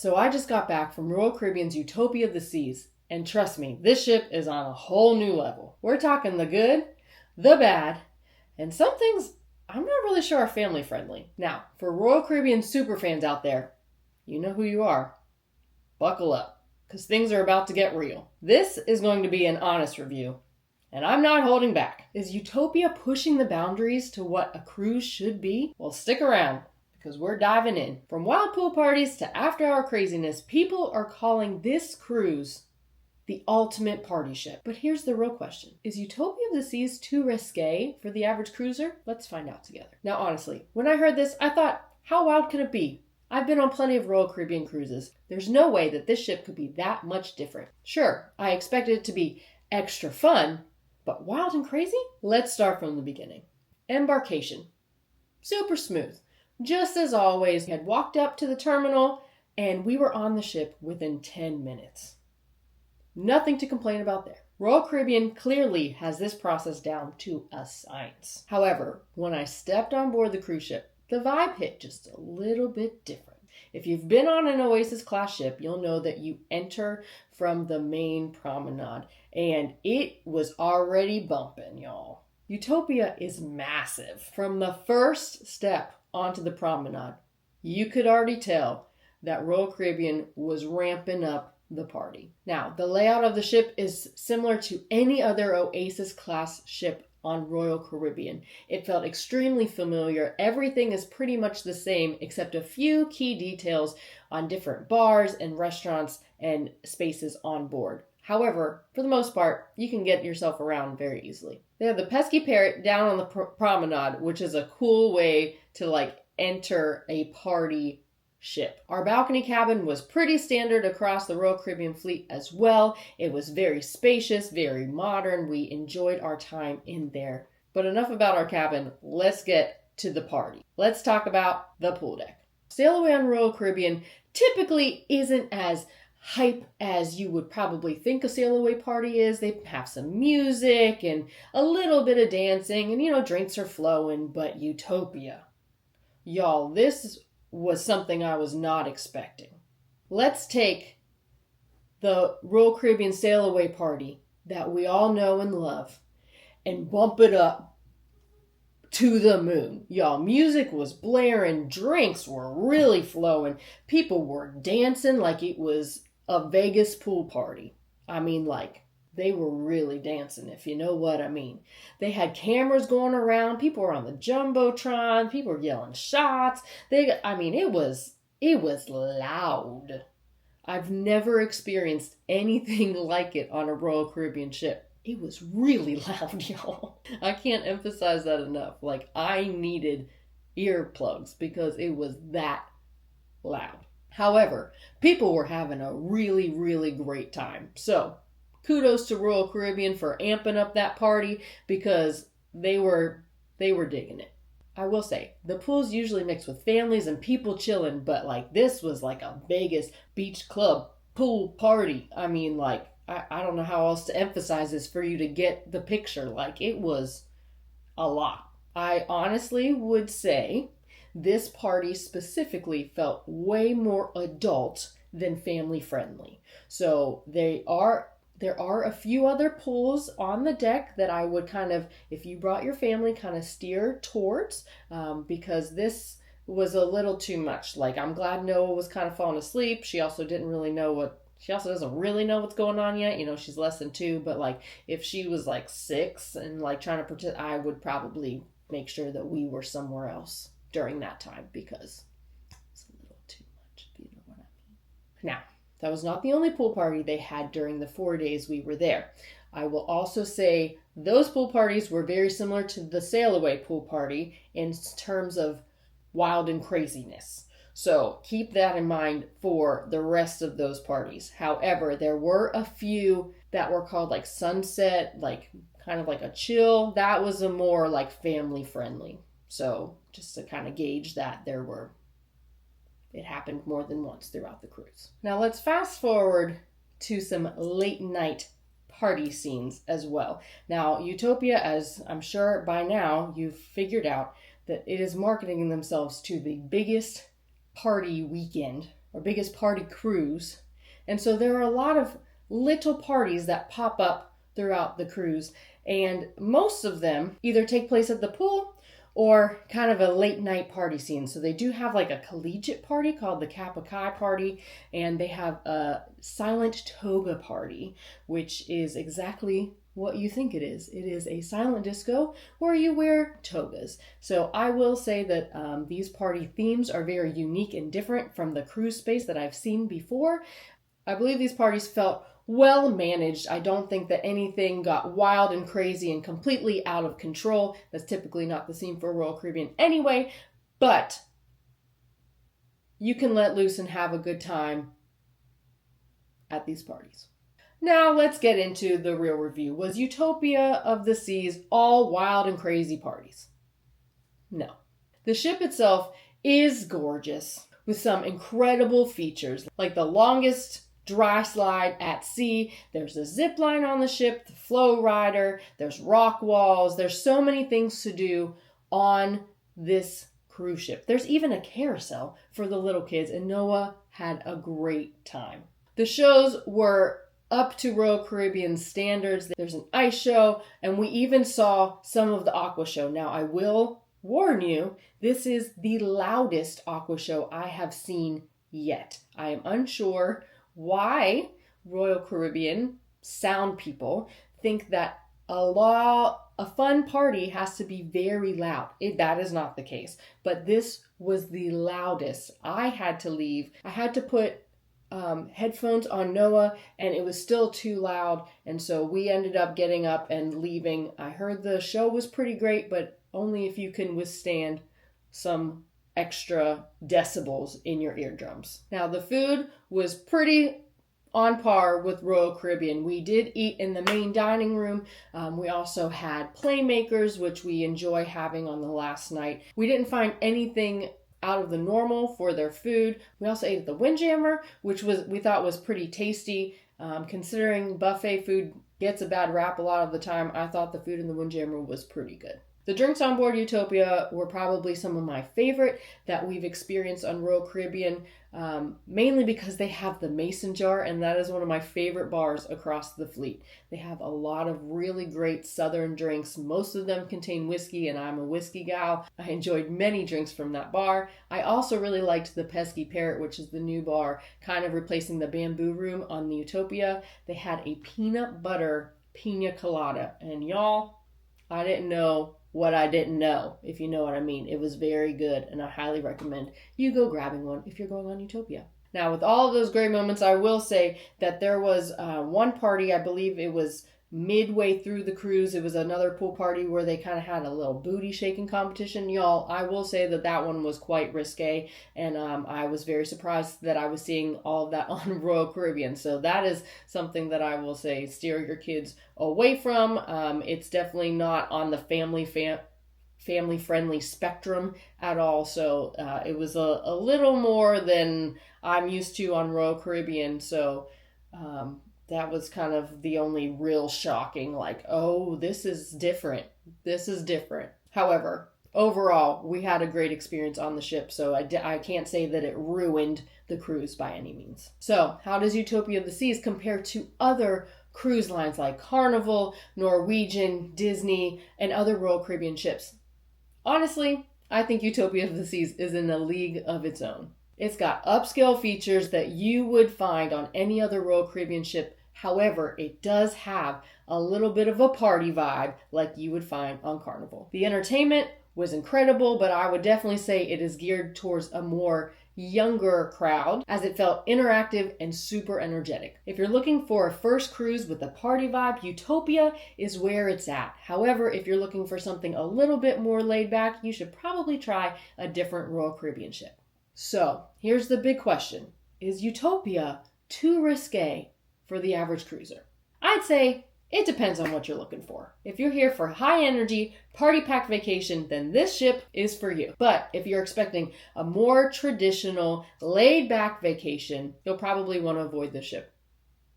So I just got back from Royal Caribbean's Utopia of the Seas, and trust me, this ship is on a whole new level. We're talking the good, the bad, and some things I'm not really sure are family friendly. Now, for Royal Caribbean superfans out there, you know who you are. Buckle up, because things are about to get real. This is going to be an honest review, and I'm not holding back. Is Utopia pushing the boundaries to what a cruise should be? Well, stick around, because we're diving in. From wild pool parties to after-hour craziness, people are calling this cruise the ultimate party ship. But here's the real question. Is Utopia of the Seas too risque for the average cruiser? Let's find out together. Now, honestly, when I heard this, I thought, how wild can it be? I've been on plenty of Royal Caribbean cruises. There's no way that this ship could be that much different. Sure, I expected it to be extra fun, but wild and crazy? Let's start from the beginning. Embarkation. Super smooth. Just as always, we had walked up to the terminal and we were on the ship within 10 minutes. Nothing to complain about there. Royal Caribbean clearly has this process down to a science. However, when I stepped on board the cruise ship, the vibe hit just a little bit different. If you've been on an Oasis class ship, you'll know that you enter from the main promenade, and it was already bumping, y'all. Utopia is massive. From the first step onto the promenade, you could already tell that Royal Caribbean was ramping up the party. Now, the layout of the ship is similar to any other Oasis class ship on Royal Caribbean. It felt extremely familiar. Everything is pretty much the same except a few key details on different bars and restaurants and spaces on board. However, for the most part, you can get yourself around very easily. They have the pesky parrot down on the promenade, which is a cool way to enter a party ship. Our balcony cabin was pretty standard across the Royal Caribbean fleet as well. It was very spacious, very modern. We enjoyed our time in there. But enough about our cabin. Let's get to the party. Let's talk about the pool deck. Sail away on Royal Caribbean typically isn't as hype as you would probably think a sail away party is. They have some music and a little bit of dancing and, drinks are flowing, but Utopia. Y'all, this was something I was not expecting. Let's take the Royal Caribbean sail away party that we all know and love and bump it up to the moon. Y'all, music was blaring, drinks were really flowing, people were dancing like it was a Vegas pool party. I mean, they were really dancing, if you know what I mean. They had cameras going around. People were on the Jumbotron. People were yelling shots. It was loud. I've never experienced anything like it on a Royal Caribbean ship. It was really loud, y'all. I can't emphasize that enough. I needed earplugs because it was that loud. However, people were having a really, really great time. So, kudos to Royal Caribbean for amping up that party because they were digging it. I will say, the pool's usually mixed with families and people chilling, but this was a Vegas beach club pool party. I don't know how else to emphasize this for you to get the picture. It was a lot. I honestly would say this party specifically felt way more adult than family friendly. So there are a few other pools on the deck that I would if you brought your family, steer towards, because this was a little too much. I'm glad Noah was falling asleep. She also doesn't really know what's going on yet. She's less than 2, but if she was 6 and trying to pretend, I would probably make sure that we were somewhere else during that time because it's a little too much, if you know what I mean. Now, that was not the only pool party they had during the 4 days we were there. I will also say those pool parties were very similar to the sail away pool party in terms of wild and craziness. So keep that in mind for the rest of those parties. However, there were a few that were called sunset, a chill. That was a more family friendly. So just to gauge that, it happened more than once throughout the cruise. Now let's fast forward to some late night party scenes as well. Now, Utopia, as I'm sure by now you've figured out, that it is marketing themselves to the biggest party weekend or biggest party cruise. And so there are a lot of little parties that pop up throughout the cruise. And most of them either take place at the pool or kind of a late night party scene. So they do have like a collegiate party called the Kappa Kai party, and they have a silent toga party, which is exactly what you think it is. It is a silent disco where you wear togas. So I will say that these party themes are very unique and different from the cruise space that I've seen before. I believe these parties felt well managed. I don't think that anything got wild and crazy and completely out of control. That's typically not the scene for Royal Caribbean anyway, but you can let loose and have a good time at these parties. Now let's get into the real review. Was Utopia of the Seas all wild and crazy parties? No. The ship itself is gorgeous with some incredible features, like the longest dry slide at sea. There's a zip line on the ship, the flow rider, there's rock walls. There's so many things to do on this cruise ship. There's even a carousel for the little kids, and Noah had a great time. The shows were up to Royal Caribbean standards. There's an ice show, and we even saw some of the aqua show. Now, I will warn you, this is the loudest aqua show I have seen yet. I am unsure why Royal Caribbean sound people think that a fun party has to be very loud. That is not the case. But this was the loudest. I had to leave. I had to put headphones on Noah, and it was still too loud. And so we ended up getting up and leaving. I heard the show was pretty great, but only if you can withstand some extra decibels in your eardrums. Now, the food was pretty on par with Royal Caribbean. We did eat in the main dining room. We also had playmakers, which we enjoy having on the last night. We didn't find anything out of the normal for their food. We also ate at the Windjammer, which we thought was pretty tasty. Considering buffet food gets a bad rap a lot of the time, I thought the food in the Windjammer was pretty good. The drinks on board Utopia were probably some of my favorite that we've experienced on Royal Caribbean, mainly because they have the mason jar, and that is one of my favorite bars across the fleet. They have a lot of really great southern drinks. Most of them contain whiskey, and I'm a whiskey gal. I enjoyed many drinks from that bar. I also really liked the Pesky Parrot, which is the new bar, kind of replacing the Bamboo Room on the Utopia. They had a peanut butter pina colada, and y'all, I didn't know what I didn't know, if you know what I mean. It was very good, and I highly recommend you go grabbing one if you're going on Utopia. Now, with all of those great moments, I will say that there was one party, I believe it was midway through the cruise. It was another pool party where they kind of had a little booty shaking competition. Y'all, I will say that one was quite risque, and I was very surprised that I was seeing all of that on Royal Caribbean. So that is something that I will say steer your kids away from. It's definitely not on the family-friendly spectrum at all. So it was a little more than I'm used to on Royal Caribbean. So that was kind of the only real shocking, like, oh, this is different. This is different. However, overall, we had a great experience on the ship, so I can't say that it ruined the cruise by any means. So, how does Utopia of the Seas compare to other cruise lines like Carnival, Norwegian, Disney, and other Royal Caribbean ships? Honestly, I think Utopia of the Seas is in a league of its own. It's got upscale features that you would find on any other Royal Caribbean ship. However, it does have a little bit of a party vibe like you would find on Carnival. The entertainment was incredible, but I would definitely say it is geared towards a more younger crowd, as it felt interactive and super energetic. If you're looking for a first cruise with a party vibe, Utopia is where it's at. However, if you're looking for something a little bit more laid back, you should probably try a different Royal Caribbean ship. So, here's the big question. Is Utopia too risque for the average cruiser? I'd say it depends on what you're looking for. If you're here for high energy, party packed vacation, then this ship is for you. But if you're expecting a more traditional, laid back vacation, you'll probably want to avoid this ship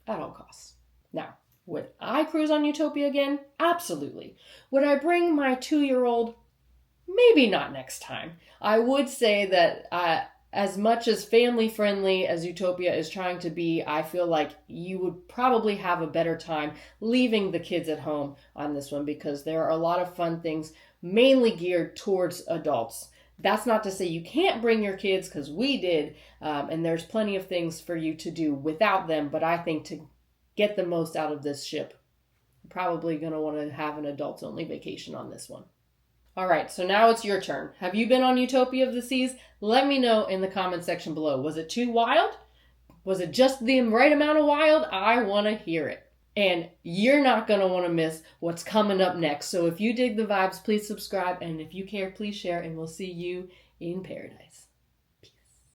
at all costs. Now, would I cruise on Utopia again? Absolutely. Would I bring my 2-year-old? Maybe not next time. I would say that As much as family friendly as Utopia is trying to be, I feel like you would probably have a better time leaving the kids at home on this one, because there are a lot of fun things mainly geared towards adults. That's not to say you can't bring your kids, because we did, and there's plenty of things for you to do without them, but I think to get the most out of this ship, you're probably going to want to have an adults only vacation on this one. All right, so now it's your turn. Have you been on Utopia of the Seas? Let me know in the comment section below. Was it too wild? Was it just the right amount of wild? I want to hear it. And you're not going to want to miss what's coming up next. So if you dig the vibes, please subscribe. And if you care, please share. And we'll see you in paradise.